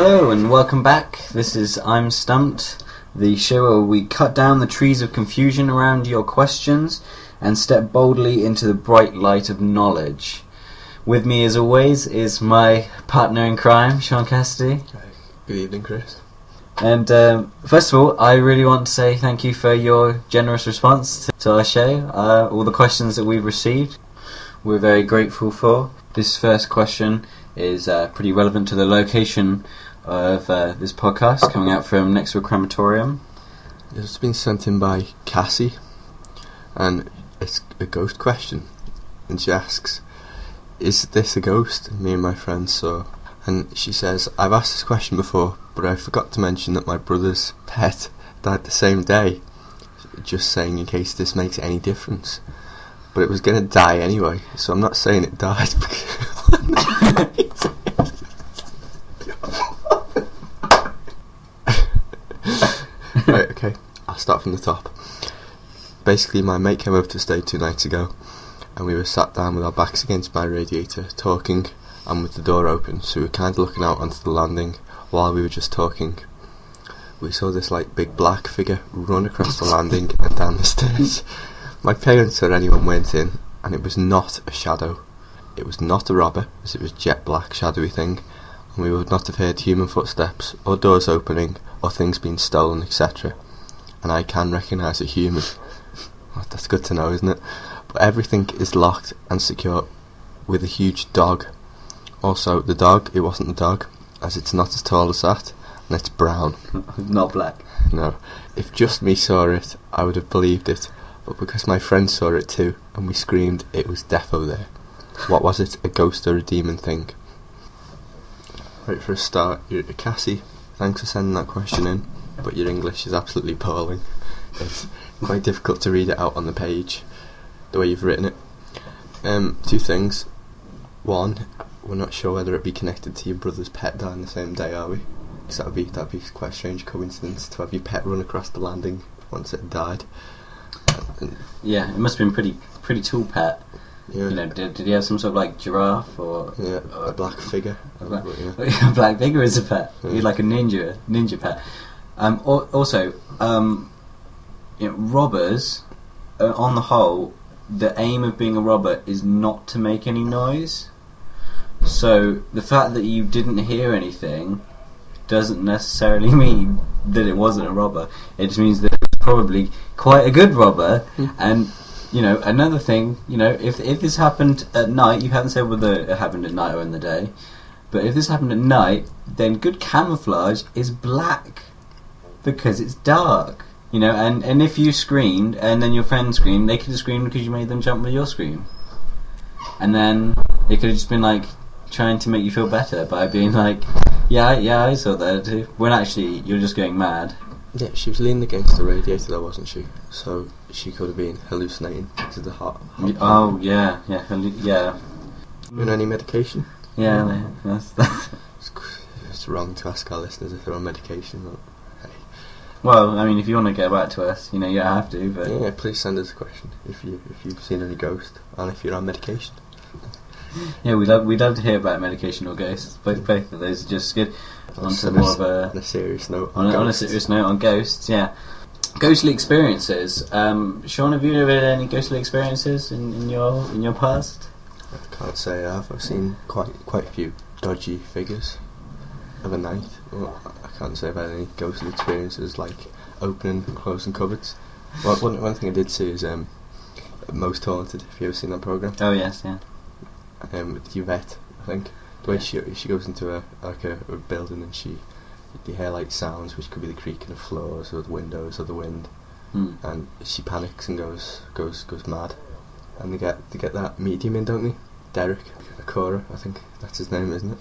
Hello and welcome back. This is I'm Stumped, the show where we cut down the trees of confusion around your questions and step boldly into the bright light of knowledge. With me as always is my partner in crime, Shaun. Good evening, Chris. And first of all, I really want to say thank you for your generous response to our show, all the questions that we've received. We're very grateful for. This first question is pretty relevant to the location of this podcast, coming out from next to a crematorium. It's been sent in by Cassie, and it's a ghost question. And she asks, is this a ghost me and my friend saw? And she says, I've asked this question before, but I forgot to mention that my brother's pet died the same day. Just saying in case this makes any difference. But it was going to die anyway, so I'm not saying it died. Right, okay, I'll start from the top. Basically, my mate came over to stay 2 nights ago, and we were sat down with our backs against my radiator, talking, and with the door open, so we were kind of looking out onto the landing while we were just talking. We saw this big black figure run across the landing and down the stairs. My parents or anyone went in, and it was not a shadow. It was not a robber, as it was jet black, shadowy thing, and we would not have heard human footsteps, or doors opening, or things being stolen, etc. And I can recognise a human. Well, that's good to know, isn't it? But everything is locked and secure, with a huge dog. Also, the dog, it wasn't the dog, as it's not as tall as that, and it's brown. Not black. No. If just me saw it, I would have believed it, but because my friend saw it too, and we screamed, it was defo there. What was it, a ghost or a demon thing? Right, for a start, Cassie, thanks for sending that question in, but your English is absolutely appalling. It's quite difficult to read it out on the page, the way you've written it. 2 things. One, we're not sure whether it'd be connected to your brother's pet dying the same day, are we? Because that'd be quite a strange coincidence to have your pet run across the landing once it had died. Yeah, it must have been pretty tall pet. Yeah. You know, did he have some sort of giraffe or a black figure? A black figure is a pet. Yeah. He's like a ninja pet. Also, robbers, on the whole, the aim of being a robber is not to make any noise. So the fact that you didn't hear anything doesn't necessarily mean that it wasn't a robber. It just means that it was probably quite a good robber. And another thing, if this happened at night, you haven't said whether it happened at night or in the day, but if this happened at night, then good camouflage is black, because it's dark. And if you screamed and then your friend screamed, they could have screamed because you made them jump with your scream. And then they could have just been trying to make you feel better by being yeah, I saw that too. When actually you're just going mad. Yeah, she was leaning against the radiator though, wasn't she? So she could have been hallucinating to the hot. Oh, yeah. You on any medication? Yeah, that's It's wrong to ask our listeners if they're on medication, but hey. Well, I mean, if you want to get back to us, you don't have to, but... Yeah, please send us a question if you've seen any ghost, and if you're on medication. Yeah, we'd love to hear about medication or ghosts. Both of those are just good. On a serious note. On a serious note on ghosts, yeah. Ghostly experiences. Shaun, have you ever had any ghostly experiences in your past? I can't say I have. I've seen quite a few dodgy figures of a night. Well, I can't say about any ghostly experiences like opening and closing cupboards. Well, one thing I did see is Most Haunted. Have you ever seen that programme? Oh yes, yeah. With Yvette, I think. The way she goes into a building and you hear sounds which could be the creaking of floors or the windows or the wind, and she panics and goes mad, and they get that medium in, don't they? Derek Akora, I think that's his name, isn't it?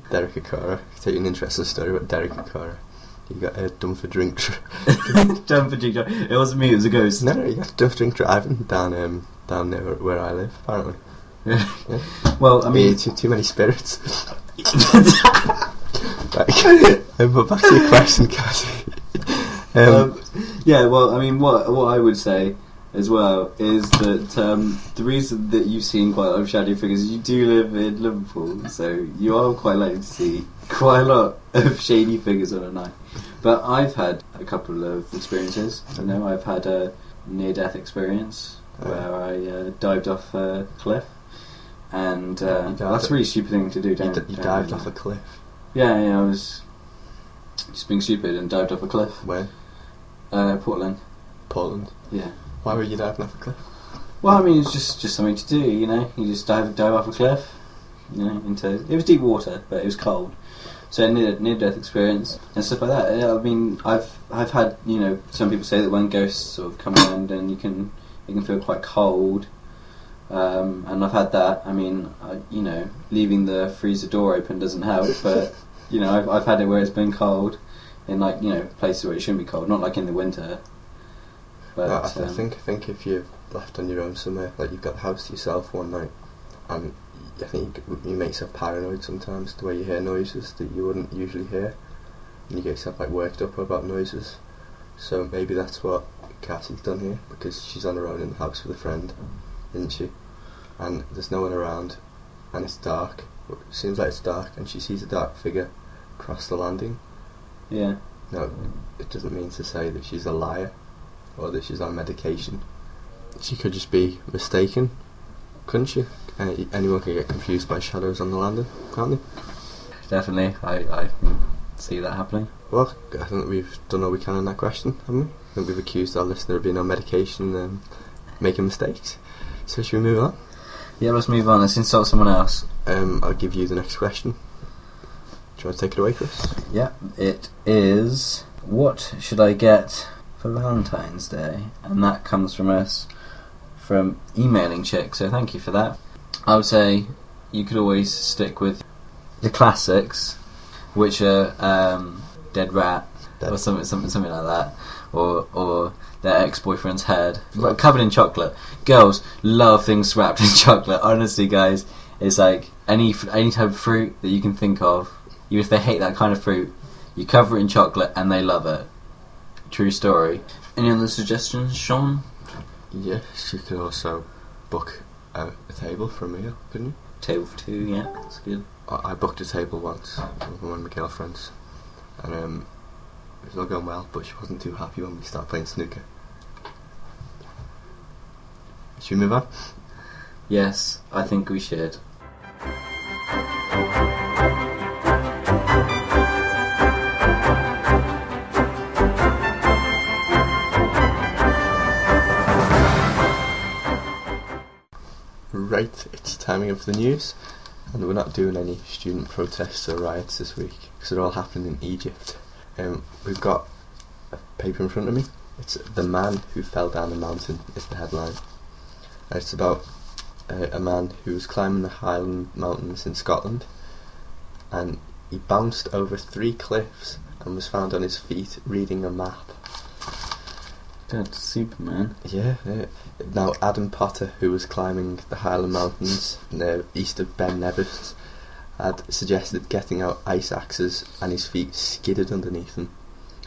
Derek Akora. Tell you an interesting story about Derek Akora. He got done for drink. Done for drink. It wasn't me. It was a ghost. No, he got done for drink driving down near where I live, apparently. Yeah. Well, I mean, too many spirits. But back to your question, Cassie. Yeah. Well, I mean, what I would say as well is that the reason that you've seen quite a lot of shadow figures is you do live in Liverpool, so you are quite likely to see quite a lot of shady figures on a night. But I've had a couple of experiences. I've had a near-death experience where I dived off a cliff, and that's a really stupid thing to do. You dived off a cliff? Yeah, I was just being stupid and dived off a cliff. Where? Portland. Portland? Yeah. Why were you diving off a cliff? Well, I mean, it's just something to do, You just dive off a cliff, into... It was deep water, but it was cold. So a near-death experience and stuff like that. I mean, I've had, some people say that when ghosts sort of come around and you can feel quite cold. And I've had that. I mean, leaving the freezer door open doesn't help, but, I've had it where it's been cold in, places where it shouldn't be cold, not like in the winter. But, I think if you're left on your own somewhere, like you've got the house to yourself one night, and I think you make yourself paranoid sometimes, the way you hear noises that you wouldn't usually hear, and you get yourself worked up about noises. So maybe that's what Cassie's done here, because she's on her own in the house with a friend, isn't she? And there's no one around, and it's dark. It seems like it's dark, and she sees a dark figure cross the landing. Yeah. No, it doesn't mean to say that she's a liar, or that she's on medication. She could just be mistaken, couldn't she? Anyone can get confused by shadows on the landing, can't they? Definitely, I can see that happening. Well, I think we've done all we can on that question, haven't we? I think we've accused our listener of being on medication and making mistakes. So should we move on? Yeah, let's move on. Let's insult someone else. I'll give you the next question. Do you want to take it away, Chris? Yeah, it is... What should I get for Valentine's Day? And that comes from us, from Emailing Chick, so thank you for that. I would say you could always stick with the classics, which are Dead Rat, or something like that, or their ex-boyfriend's head, but covered in chocolate. Girls love things wrapped in chocolate. Honestly, guys, it's like any type of fruit that you can think of. Even if they hate that kind of fruit, you cover it in chocolate and they love it. True story. Any other suggestions, Shaun? Yes, you could also book a table for a meal, couldn't you? Table for two, yeah, that's good. I booked a table once with one of my girlfriends, and it was all going well, but she wasn't too happy when we started playing snooker. Should we move on? Yes, I think we should. Right, it's timing of the news, and we're not doing any student protests or riots this week because they're all happening in Egypt. We've got a paper in front of me. It's "The Man Who Fell Down a Mountain" is the headline. It's about a man who was climbing the Highland Mountains in Scotland, and he bounced over 3 cliffs and was found on his feet reading a map. That's Superman. Yeah. Now, Adam Potter, who was climbing the Highland Mountains east of Ben Nevis, had suggested getting out ice axes, and his feet skidded underneath him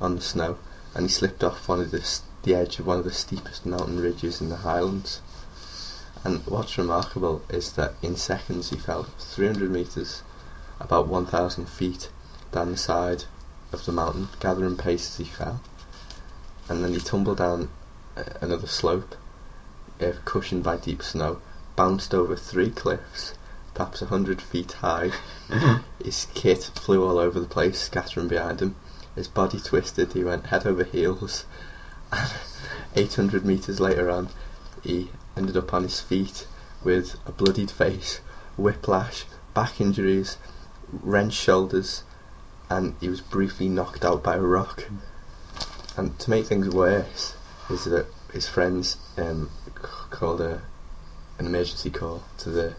on the snow, and he slipped off the edge of one of the steepest mountain ridges in the Highlands. And what's remarkable is that in seconds he fell 300 metres, about 1,000 feet, down the side of the mountain, gathering pace as he fell. And then he tumbled down another slope, cushioned by deep snow, bounced over 3 cliffs, perhaps 100 feet high. His kit flew all over the place, scattering behind him. His body twisted, he went head over heels, and 800 metres later on, he ended up on his feet with a bloodied face, whiplash, back injuries, wrenched shoulders, and he was briefly knocked out by a rock. And to make things worse is that his friends called an emergency call to the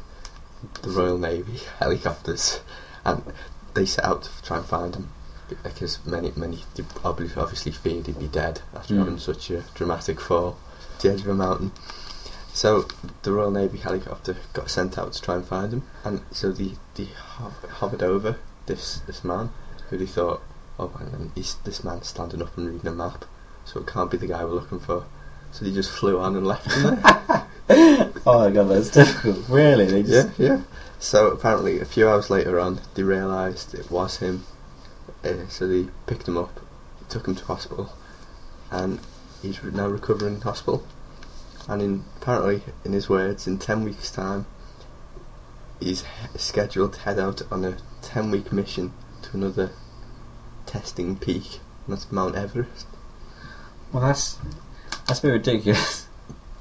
Royal Navy helicopters, and they set out to try and find him because many obviously feared he'd be dead after having such a dramatic fall to the edge of a mountain. So the Royal Navy helicopter got sent out to try and find him, and so they hovered over this man who they thought, oh, and this man's standing up and reading a map, so it can't be the guy we're looking for. so they just flew on and left him there. Oh my god, that's difficult. Really? They just... Yeah. So apparently, a few hours later on, they realised it was him. So they picked him up, took him to hospital, and he's now recovering in hospital. And apparently, in his words, in 10 weeks' time, he's scheduled to head out on a 10-week mission to another testing peak, and that's Mount Everest. Well, that's a bit ridiculous.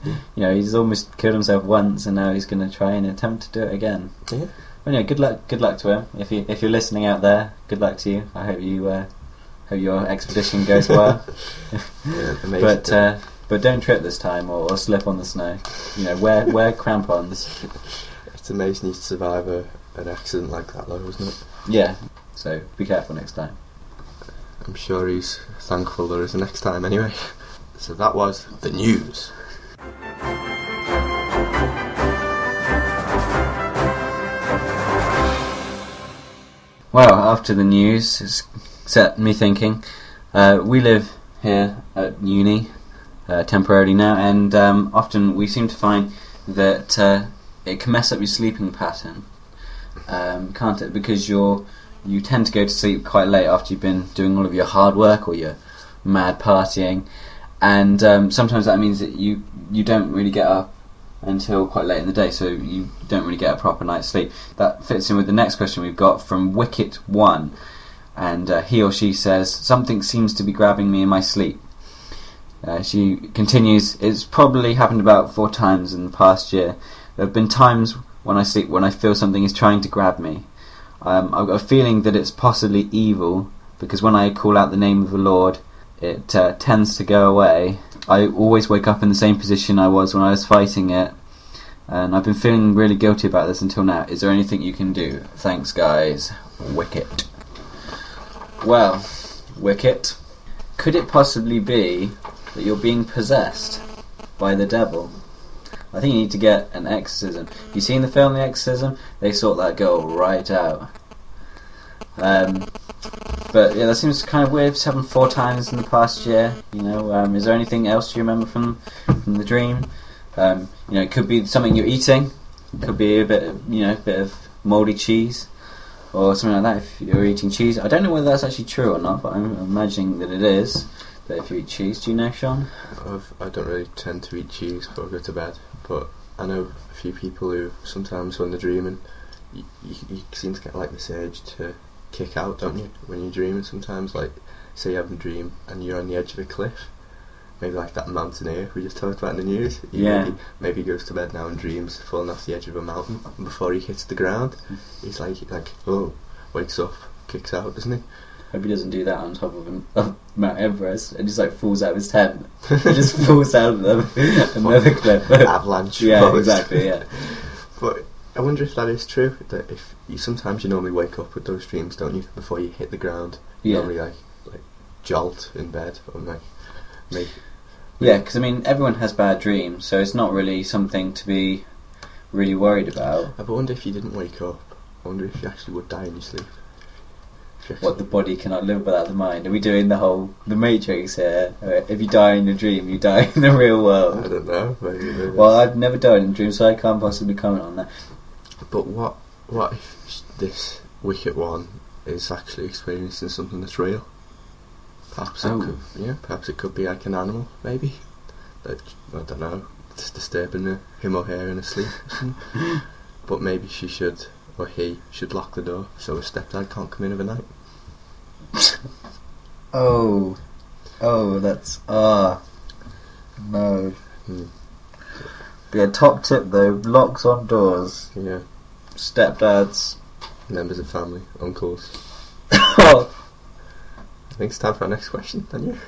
You know, he's almost killed himself once, and now he's going to try and attempt to do it again. Yeah. Well, yeah, good luck to him. If you're listening out there, good luck to you. I hope your expedition goes well. Yeah, amazing. But don't trip this time or slip on the snow. You know, wear crampons. It's amazing you survive an accident like that, though, isn't it? Yeah. So be careful next time. I'm sure he's thankful there is a next time anyway. So that was the news. Well, after the news, it's set me thinking. We live here at uni temporarily now, and often we seem to find that it can mess up your sleeping pattern, can't it? Because you tend to go to sleep quite late after you've been doing all of your hard work or your mad partying, and sometimes that means that you don't really get up until quite late in the day, so you don't really get a proper night's sleep. That fits in with the next question we've got from Wicket1, and he or she says, something seems to be grabbing me in my sleep. She continues, it's probably happened about 4 times in the past year. There have been times when I sleep when I feel something is trying to grab me. I've got a feeling that it's possibly evil, because when I call out the name of the Lord, it tends to go away. I always wake up in the same position I was when I was fighting it, and I've been feeling really guilty about this until now. Is there anything you can do? Thanks, guys. Wicket. Well, Wicket, could it possibly be that you're being possessed by the devil? I think you need to get an exorcism. Have you seen the film The Exorcism? They sort that girl right out. But yeah, that seems kind of weird. It's happened 4 times in the past year. You know, is there anything else you remember from the dream? You know, it could be something you're eating. It could be a bit of mouldy cheese or something like that. If you're eating cheese, I don't know whether that's actually true or not, but I'm imagining that it is. That if you eat cheese, do you know, Shaun? I don't really tend to eat cheese before I go to bed, but I know a few people who sometimes when they're dreaming, you seem to get like this urge to kick out, don't you, when you're dreaming sometimes? Like, say you have a dream and you're on the edge of a cliff, maybe like that mountaineer we just talked about in the news. Maybe he goes to bed now and dreams falling off the edge of a mountain, and before he hits the ground, he's like oh, wakes up, kicks out, doesn't he? Hope he doesn't do that on top of Mount Everest and just like falls out of his tent. He just falls out of another cliff. Avalanche. Yeah, exactly, yeah. But I wonder if that is true, that if sometimes you normally wake up with those dreams, don't you, before you hit the ground? You normally like jolt in bed or make... Yeah, because I mean, everyone has bad dreams, so it's not really something to be really worried about. I wonder if you didn't wake up, I wonder if you actually would die in your sleep. What, the body cannot live without the mind? Are we doing the Matrix here? If you die in a dream, you die in the real world. I don't know. Maybe. Well, I've never died in a dream, so I can't possibly comment on that. But what if this Wicket one is actually experiencing something that's real? Perhaps it could be like an animal, maybe. That, I don't know, it's disturbing him or her in his sleep or something. But maybe she should, or he should, lock the door so his stepdad can't come in overnight. That's no. Yeah, top tip though, locks on doors. Yeah. Stepdads. Members of family, uncles. Oh. I think it's time for our next question, don't you?